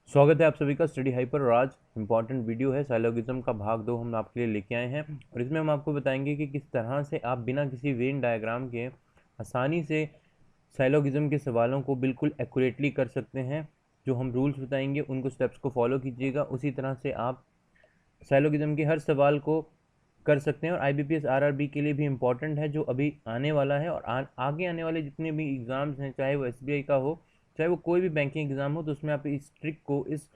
स्वागत है आप सभी का स्टडी हाइपर। और आज इंपॉर्टेंट वीडियो है, साइलोगिज्म का भाग 2 हम आपके लिए लेके आए हैं। और इसमें हम आपको बताएंगे कि किस तरह से आप बिना किसी वेन डायग्राम के आसानी से साइलोगिज्म के सवालों को बिल्कुल एक्यूरेटली कर सकते हैं। जो हम रूल्स बताएंगे उनको स्टेप्स को फॉलो कीजिएगा, उसी तरह से आप साइलोगिज्म के हर सवाल को कर सकते हैं। और IBPS RRB के लिए भी इम्पॉर्टेंट है, जो अभी आने वाला है। और आगे आने वाले जितने भी एग्ज़ाम्स हैं, चाहे वो SBI का हो, चाहे वो कोई भी बैंकिंग एग्ज़ाम हो, तो उसमें आप इस ट्रिक को, इस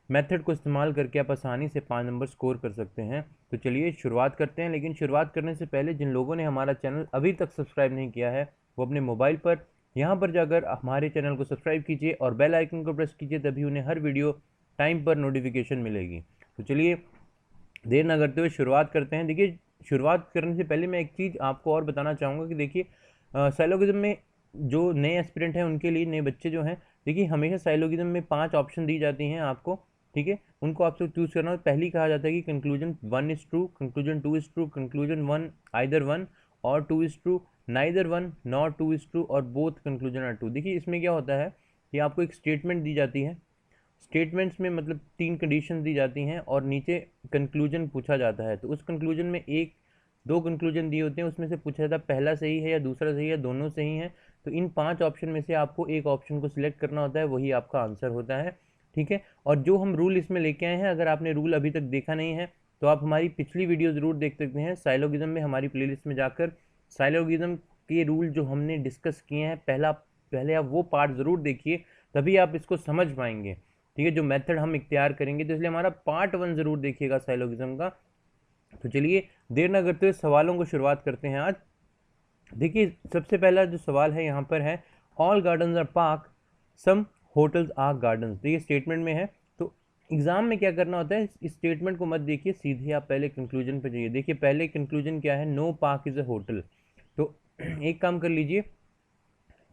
मेथड को इस्तेमाल करके आप आसानी से 5 नंबर स्कोर कर सकते हैं। तो चलिए शुरुआत करते हैं। लेकिन शुरुआत करने से पहले जिन लोगों ने हमारा चैनल अभी तक सब्सक्राइब नहीं किया है, वो अपने मोबाइल पर यहाँ पर जाकर हमारे चैनल को सब्सक्राइब कीजिए और बेल आइकन को प्रेस कीजिए, तभी उन्हें हर वीडियो टाइम पर नोटिफिकेशन मिलेगी। तो चलिए देर ना करते हुए शुरुआत करते हैं। देखिए, शुरुआत करने से पहले मैं एक चीज़ आपको और बताना चाहूँगा कि देखिए, साइलोगिज्म में जो नए एस्पिरेंट हैं उनके लिए, नए बच्चे जो हैं, देखिए हमेशा साइलोगिज्म में 5 ऑप्शन दी जाती हैं आपको। ठीक है, उनको आपको चूज़ करना है। पहली कहा जाता है कि conclusion 1 is true, conclusion 2 is true, conclusion 1 either 1 और 2 is true, neither 1 nor 2 is true, और बोथ कंक्लूजन आर ट्रू। देखिए इसमें क्या होता है कि आपको एक स्टेटमेंट दी जाती है। स्टेटमेंट्स में मतलब 3 कंडीशन दी जाती हैं और नीचे कंक्लूजन पूछा जाता है। तो उस कंक्लूजन में एक दो कंक्लूजन दिए होते हैं, उसमें से पूछा जाता है पहला सही है या दूसरा सही है, दोनों सही हैं। तो इन 5 ऑप्शन में से आपको एक ऑप्शन को सिलेक्ट करना होता है, वही आपका आंसर होता है। ठीक है, और जो हम रूल इसमें लेके आए हैं, अगर आपने रूल अभी तक देखा नहीं है तो आप हमारी पिछली वीडियो ज़रूर देख सकते हैं। साइलोगिज्म में हमारी प्लेलिस्ट में जाकर साइलोगिज्म के रूल जो हमने डिस्कस किए हैं, पहले आप वो पार्ट ज़रूर देखिए, तभी आप इसको समझ पाएंगे। ठीक है, जो मेथड हम इख्तियार करेंगे, तो इसलिए हमारा पार्ट 1 ज़रूर देखिएगा साइलोगिज्म का। तो चलिए देर न करते हुए सवालों को शुरुआत करते हैं आज। देखिए सबसे पहला जो सवाल है यहाँ पर है, all gardens are park, some hotels are gardens. तो ये स्टेटमेंट में है। तो एग्जाम में क्या करना होता है, इस स्टेटमेंट को मत देखिए, सीधे आप पहले कंक्लूजन पर जाइए। देखिए पहले कंक्लूजन क्या है, no park is a hotel. तो एक काम कर लीजिए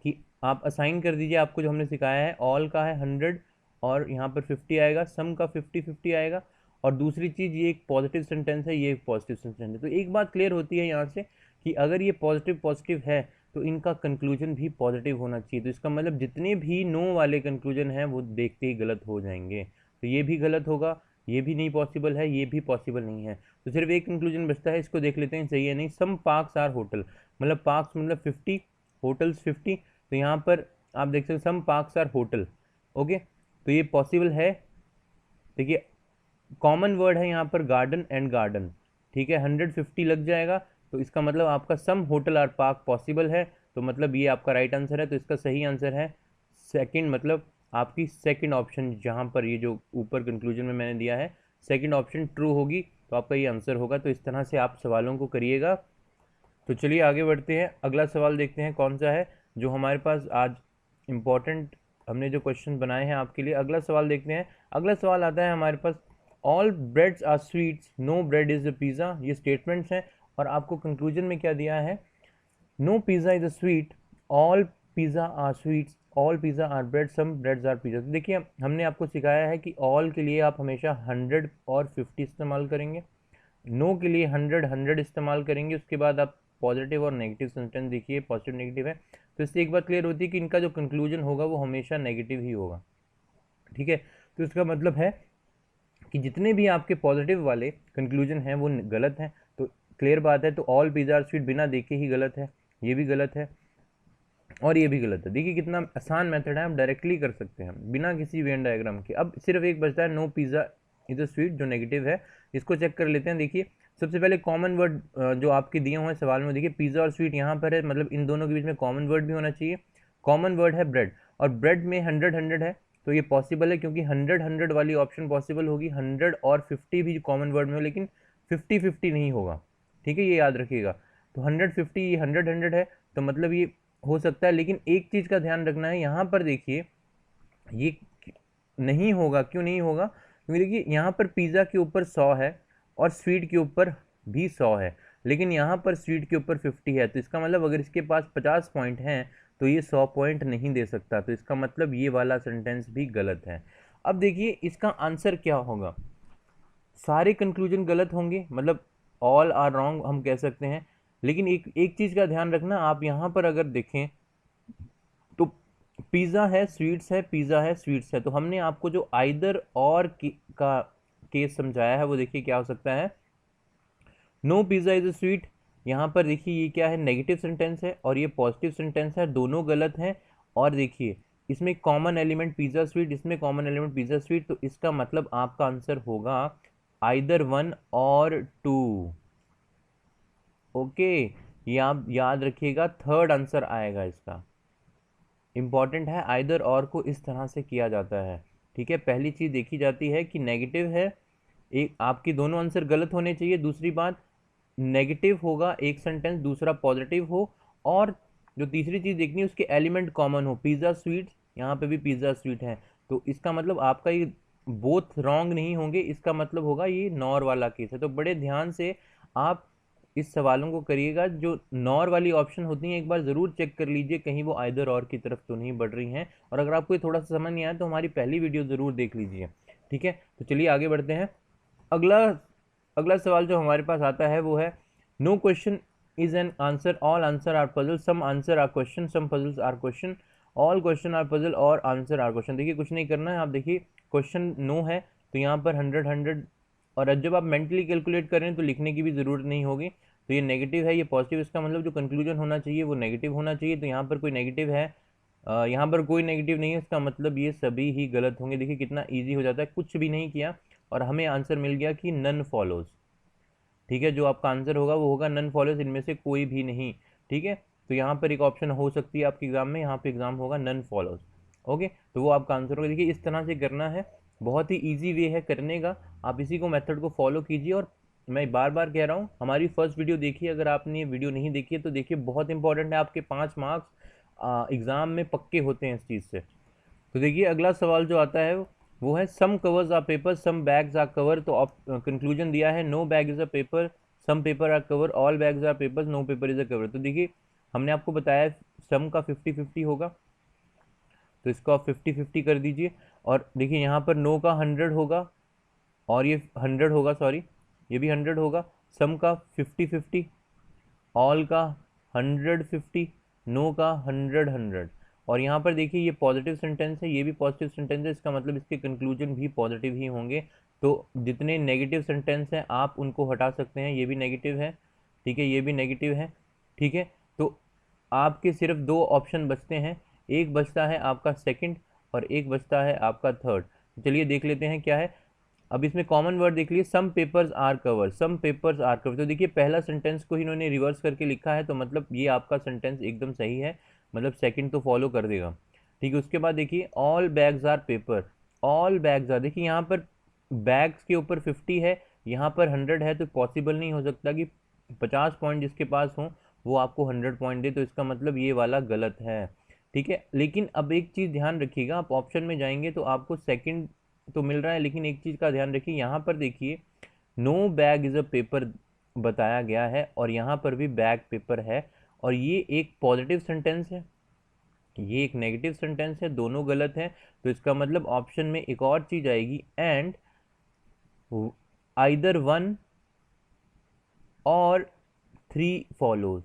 कि आप असाइन कर दीजिए, आपको जो हमने सिखाया है, ऑल का है 100 और यहाँ पर 50 आएगा, सम का 50-50 आएगा। और दूसरी चीज़, ये एक पॉजिटिव सेंटेंस है, ये एक पॉजिटिव सेंटेंस है। तो एक बात क्लियर होती है यहाँ से कि अगर ये पॉजिटिव पॉजिटिव है तो इनका कंक्लूजन भी पॉजिटिव होना चाहिए। तो इसका मतलब जितने भी नो वाले कंक्लूजन हैं वो देखते ही गलत हो जाएंगे। तो ये भी गलत होगा, ये भी नहीं पॉसिबल है, ये भी पॉसिबल नहीं है। तो सिर्फ एक कंक्लूजन बचता है, इसको देख लेते हैं सही है नहीं। सम पार्क्स आर होटल, मतलब पार्क्स मतलब 50, होटल्स 50। तो यहाँ पर आप देख सकते हैं सम पार्क्स आर होटल। ओके, तो ये पॉसिबल है। देखिए कॉमन वर्ड है यहाँ पर गार्डन एंड गार्डन। ठीक है, 150 लग जाएगा, तो इसका मतलब आपका सम होटल आर पार्क पॉसिबल है। तो मतलब ये आपका राइट आंसर है। तो इसका सही आंसर है सेकंड, मतलब आपकी सेकंड ऑप्शन, जहाँ पर ये जो ऊपर कंक्लूजन में मैंने दिया है, सेकंड ऑप्शन ट्रू होगी, तो आपका ये आंसर होगा। तो इस तरह से आप सवालों को करिएगा। तो चलिए आगे बढ़ते हैं, अगला सवाल देखते हैं कौन सा है जो हमारे पास आज इम्पॉर्टेंट हमने जो क्वेश्चन बनाए हैं आपके लिए। अगला सवाल देखते हैं। अगला सवाल आता है हमारे पास, all breads are sweets, no bread is a pizza. ये स्टेटमेंट्स हैं और आपको कंक्लूजन में क्या दिया है, no pizza is a sweet, all pizza are sweets, all pizza are bread, some breads are pizza. तो देखिए हमने आपको सिखाया है कि ऑल के लिए आप हमेशा 100 और 50 इस्तेमाल करेंगे, नो के लिए 100 इस्तेमाल करेंगे। उसके बाद आप पॉजिटिव और नेगेटिव सेंटेंस देखिए, पॉजिटिव नेगेटिव है। तो इससे एक बात क्लियर होती है कि इनका जो कंक्लूजन होगा वो हमेशा नेगेटिव ही होगा। ठीक है, तो इसका मतलब है कि जितने भी आपके पॉजिटिव वाले कंक्लूजन हैं वो गलत हैं। तो क्लियर बात है, तो ऑल पिज़्ज़ा स्वीट बिना देखे ही गलत है, ये भी गलत है और ये भी गलत है। देखिए कितना आसान मेथड है, हम डायरेक्टली कर सकते हैं बिना किसी वेन डायग्राम के। अब सिर्फ एक बचता है, no pizza is a sweet, जो नेगेटिव है। इसको चेक कर लेते हैं। देखिए सबसे पहले कॉमन वर्ड जो आपके दिए हुए हैं सवाल में, देखिए पिज़्ज़ा और स्वीट यहाँ पर है, मतलब इन दोनों के बीच में कॉमन वर्ड भी होना चाहिए। कॉमन वर्ड है ब्रेड, और ब्रेड में 100 है, तो ये पॉसिबल है क्योंकि 100 वाली ऑप्शन पॉसिबल होगी। 100 और 50 भी कॉमन वर्ड में हो, लेकिन 50-50 नहीं होगा। ठीक है, ये याद रखिएगा। तो 150, ये 100 है, तो मतलब ये हो सकता है। लेकिन एक चीज़ का ध्यान रखना है, यहाँ पर देखिए ये नहीं होगा। क्यों नहीं होगा, क्योंकि देखिए यहाँ पर पिज़्ज़ा के ऊपर 100 है और स्वीट के ऊपर भी 100 है, लेकिन यहाँ पर स्वीट के ऊपर 50 है। तो इसका मतलब अगर इसके पास 50 पॉइंट हैं तो ये 100 पॉइंट नहीं दे सकता। तो इसका मतलब ये वाला सेंटेंस भी गलत है। अब देखिए इसका आंसर क्या होगा, सारे कंक्लूजन गलत होंगे, मतलब ऑल आर रॉन्ग हम कह सकते हैं। लेकिन एक एक चीज़ का ध्यान रखना, आप यहाँ पर अगर देखें तो पिज़्ज़ा है, स्वीट्स है, पिज़्ज़ा है, स्वीट्स है। तो हमने आपको जो आइदर और का केस समझाया है वो देखिए क्या हो सकता है। No pizza is a sweet, यहाँ पर देखिए ये क्या है, नेगेटिव सेंटेंस है और ये पॉजिटिव सेंटेंस है, दोनों गलत हैं। और देखिए इसमें कॉमन एलिमेंट पिज़्ज़ा स्वीट, इसमें कॉमन एलिमेंट पिज़्ज़ा स्वीट, तो इसका मतलब आपका आंसर होगा आइदर 1 और 2। ओके, ये आप याद रखिएगा, थर्ड आंसर आएगा इसका। इंपॉर्टेंट है, आइदर और को इस तरह से किया जाता है। ठीक है, पहली चीज़ देखी जाती है कि नेगेटिव है, एक आपकी दोनों आंसर गलत होने चाहिए। दूसरी बात, नेगेटिव होगा एक सेंटेंस, दूसरा पॉजिटिव हो, और जो तीसरी चीज़ देखनी है उसके एलिमेंट कॉमन हो। पिज़्ज़ा स्वीट, यहाँ पे भी पिज़्ज़ा स्वीट है, तो इसका मतलब आपका ये बोथ रॉन्ग नहीं होंगे, इसका मतलब होगा ये नॉर वाला केस है। तो बड़े ध्यान से आप इस सवालों को करिएगा। जो नॉर वाली ऑप्शन होती हैं एक बार ज़रूर चेक कर लीजिए कहीं वो आइदर और की तरफ तो नहीं बढ़ रही हैं। और अगर आपको ये थोड़ा सा समझ नहीं आया तो हमारी पहली वीडियो ज़रूर देख लीजिए। ठीक है, तो चलिए आगे बढ़ते हैं। अगला अगला सवाल जो हमारे पास आता है वो है, no question is an answer, all answer are puzzle, some answer are question, some puzzles are question, all question are puzzle और आंसर आर क्वेश्चन। देखिए कुछ नहीं करना है, आप देखिए क्वेश्चन नो है तो यहाँ पर 100 और जब आप मेंटली कैलकुलेट करें तो लिखने की भी ज़रूरत नहीं होगी। तो ये नेगेटिव है, ये पॉजिटिव, इसका मतलब जो कंक्लूजन होना चाहिए वो नेगेटिव होना चाहिए। तो यहाँ पर कोई नेगेटिव है, यहाँ पर कोई नेगेटिव नहीं है, इसका मतलब ये सभी ही गलत होंगे। देखिए कितना ईजी हो जाता है, कुछ भी नहीं किया और हमें आंसर मिल गया कि नन फॉलोज। ठीक है, जो आपका आंसर होगा वो होगा नन फॉलोज, इनमें से कोई भी नहीं। ठीक है, तो यहाँ पर एक ऑप्शन हो सकती है आपके एग्जाम में, यहाँ पे एग्जाम होगा नन फॉलोज। ओके, तो वो आपका आंसर होगा। देखिए इस तरह से करना है, बहुत ही ईजी वे है करने का, आप इसी को मेथड को फॉलो कीजिए। और मैं बार बार कह रहा हूँ, हमारी फर्स्ट वीडियो देखिए, अगर आपने ये वीडियो नहीं देखी है तो देखिए, बहुत इंपॉर्टेंट है, आपके 5 मार्क्स एग्जाम में पक्के होते हैं इस चीज़ से। तो देखिए अगला सवाल जो आता है वो है, some covers are paper, some bags are cover. तो कंक्लूजन दिया है, no bag is a paper, some paper are cover, all bags are paper, no paper is a cover. तो देखिए हमने आपको बताया सम का 50-50 होगा, तो इसको आप 50-50 कर दीजिए। और देखिए यहाँ पर नो का 100 होगा और ये 100 होगा, सॉरी ये भी 100 होगा। सम का 50-50, ऑल का 150, नो का 100-100। और यहाँ पर देखिए ये पॉजिटिव सेंटेंस है, ये भी पॉजिटिव सेंटेंस है, इसका मतलब इसके कंक्लूजन भी पॉजिटिव ही होंगे। तो जितने नेगेटिव सेंटेंस हैं आप उनको हटा सकते हैं, ये भी नेगेटिव है, ठीक है, ये भी नेगेटिव है। ठीक है, तो आपके सिर्फ दो ऑप्शन बचते हैं, एक बचता है आपका सेकंड और एक बचता है आपका थर्ड। चलिए देख लेते हैं क्या है। अब इसमें कॉमन वर्ड देख लीजिए, some papers are cover, some papers are cover. तो देखिए पहला सेंटेंस को इन्होंने रिवर्स करके लिखा है, तो मतलब ये आपका सेंटेंस एकदम सही है, मतलब सेकंड तो फॉलो कर देगा। ठीक है, उसके बाद देखिए all bags are paper, all bags are, देखिए यहाँ पर बैग्स के ऊपर 50 है, यहाँ पर 100 है, तो पॉसिबल नहीं हो सकता कि 50 पॉइंट जिसके पास हो वो आपको 100 पॉइंट दे, तो इसका मतलब ये वाला गलत है। ठीक है, लेकिन अब एक चीज़ ध्यान रखिएगा, आप ऑप्शन में जाएंगे तो आपको सेकंड तो मिल रहा है, लेकिन एक चीज़ का ध्यान रखिए, यहाँ पर देखिए no bag is a paper बताया गया है और यहाँ पर भी बैग पेपर है, और ये एक पॉजिटिव सेंटेंस है, ये एक नेगेटिव सेंटेंस है, दोनों गलत हैं। तो इसका मतलब ऑप्शन में एक और चीज़ आएगी, एंड आइदर 1 और 3 फॉलोज,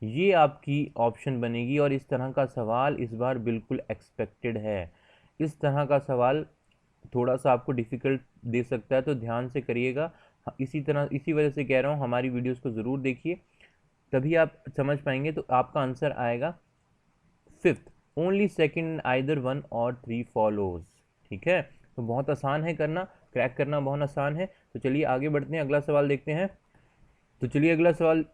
ये आपकी ऑप्शन बनेगी। और इस तरह का सवाल इस बार बिल्कुल एक्सपेक्टेड है, इस तरह का सवाल थोड़ा सा आपको डिफ़िकल्ट दे सकता है, तो ध्यान से करिएगा। इसी तरह, इसी वजह से कह रहा हूँ हमारी वीडियोस को ज़रूर देखिए, तभी आप समझ पाएंगे। तो आपका आंसर आएगा फिफ्थ, ओनली सेकंड, आइदर 1 और 3 फॉलोज। ठीक है, तो बहुत आसान है करना, क्रैक करना बहुत आसान है। तो चलिए आगे बढ़ते हैं, अगला सवाल देखते हैं। तो चलिए अगला सवाल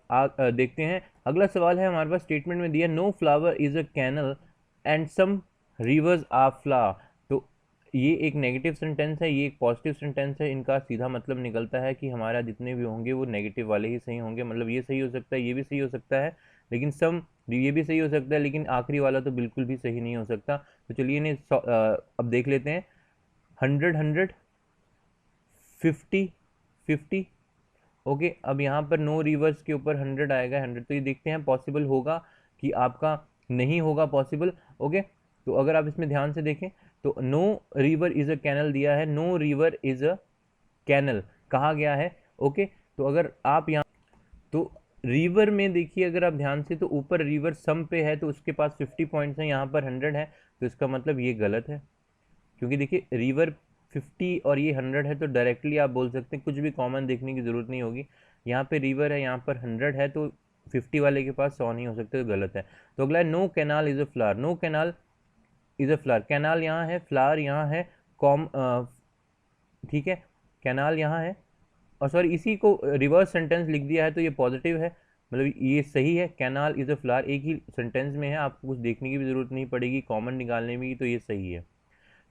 देखते हैं। अगला सवाल है हमारे पास, स्टेटमेंट में दिया, no flower is a canal and some rivers are flower. तो ये एक नेगेटिव सेंटेंस है, ये एक पॉजिटिव सेंटेंस है, इनका सीधा मतलब निकलता है कि हमारा जितने भी होंगे वो नेगेटिव वाले ही सही होंगे। मतलब ये सही हो सकता है, ये भी सही हो सकता है, लेकिन सम, ये भी सही हो सकता है, लेकिन आखिरी वाला तो बिल्कुल भी सही नहीं हो सकता। तो चलिए इन्हें अब देख लेते हैं। 100-100, 50-50। ओके, अब यहाँ पर नो रिवर्स के ऊपर 100 आएगा, 100, तो ये देखते हैं पॉसिबल होगा कि आपका नहीं होगा पॉसिबल। ओके, तो अगर आप इसमें ध्यान से देखें तो no river is a canal दिया है, no river is a canal कहा गया है। ओके, तो अगर आप यहाँ, तो रिवर में देखिए अगर आप ध्यान से, तो ऊपर रिवर सम पे है तो उसके पास 50 पॉइंट्स हैं, यहाँ पर 100 है, तो इसका मतलब ये गलत है। क्योंकि देखिए रिवर 50 और ये 100 है, तो डायरेक्टली आप बोल सकते हैं, कुछ भी कॉमन देखने की ज़रूरत नहीं होगी। यहाँ पे रिवर है, यहाँ पर 100 है, तो 50 वाले के पास 100 नहीं हो सकते, तो गलत है। तो अगला है no canal is a flower. No canal is a flower, canal यहाँ है, फ्लावर यहाँ है, कॉम ठीक है, कैनाल यहाँ है, और सॉरी इसी को रिवर्स सेंटेंस लिख दिया है तो ये पॉजिटिव है, मतलब ये सही है। कैनाल इज़ अ फ्लावर एक ही सेंटेंस में है, आपको कुछ देखने की भी ज़रूरत नहीं पड़ेगी, कॉमन निकालने में, तो ये सही है।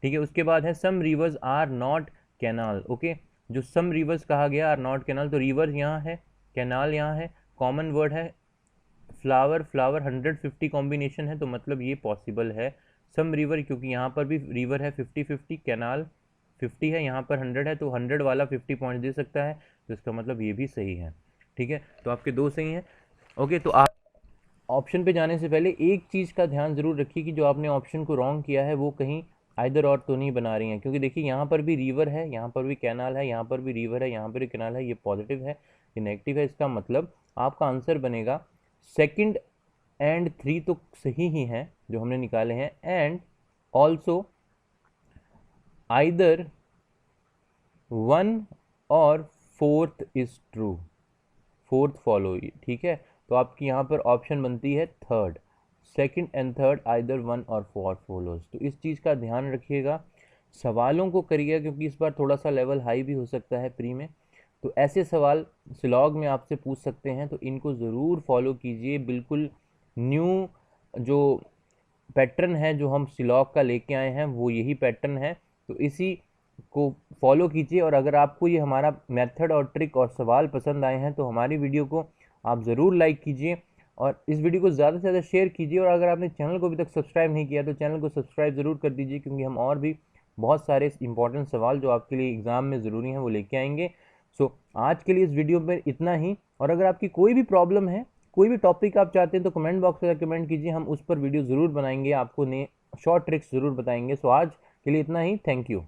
ठीक है, उसके बाद है some rivers are not canal. Okay, जो सम रिवर्स कहा गया आर नॉट कैनाल, तो रिवर यहाँ है, कैनाल यहाँ है, कॉमन वर्ड है फ्लावर, फ्लावर 150 कॉम्बिनेशन है, तो मतलब ये पॉसिबल है। सम रिवर, क्योंकि यहाँ पर भी रिवर है 50-50, कैनाल 50 है, यहाँ पर 100 है, तो 100 वाला 50 पॉइंट दे सकता है, तो इसका मतलब ये भी सही है। ठीक है, तो आपके दो सही हैं। ओके, तो आप ऑप्शन पे जाने से पहले एक चीज़ का ध्यान ज़रूर रखिए कि जो आपने ऑप्शन को रॉन्ग किया है वो कहीं आइदर और तो नहीं बना रही हैं, क्योंकि देखिए यहाँ पर भी रिवर है, यहाँ पर भी कैनाल है, यहाँ पर भी रिवर है, यहाँ पर भी कैनाल है, ये पॉजिटिव है, ये नेगेटिव है। इसका मतलब आपका आंसर बनेगा सेकंड एंड 3 तो सही ही हैं जो हमने निकाले हैं, एंड ऑल्सो आइदर 1 और 4th is true, 4th follow. ठीक है, तो आपकी यहाँ पर ऑप्शन बनती है third, second and third either 1 और 4 फॉलोज। तो इस चीज़ का ध्यान रखिएगा, सवालों को करिएगा, क्योंकि इस बार थोड़ा सा लेवल हाई भी हो सकता है प्री में, तो ऐसे सवाल स्लॉग में आपसे पूछ सकते हैं, तो इनको ज़रूर फॉलो कीजिए। बिल्कुल न्यू जो पैटर्न है जो हम स्लॉग का लेके आए हैं वो यही पैटर्न है, तो इसी को फॉलो कीजिए। और अगर आपको ये हमारा मेथड और ट्रिक और सवाल पसंद आए हैं तो हमारी वीडियो को आप ज़रूर लाइक कीजिए और इस वीडियो को ज़्यादा से ज़्यादा शेयर कीजिए। और अगर आपने चैनल को अभी तक सब्सक्राइब नहीं किया तो चैनल को सब्सक्राइब ज़रूर कर दीजिए, क्योंकि हम और भी बहुत सारे इंपॉर्टेंट सवाल जो आपके लिए एग्ज़ाम में ज़रूरी हैं वो लेके आएंगे। सो आज के लिए इस वीडियो में इतना ही, और अगर आपकी कोई भी प्रॉब्लम है, कोई भी टॉपिक आप चाहते हैं, तो कमेंट बॉक्स में कमेंट कीजिए, हम उस पर वीडियो ज़रूर बनाएंगे, आपको नए शॉर्ट ट्रिक्स ज़रूर बताएंगे। सो आज के लिए इतना ही, थैंक यू।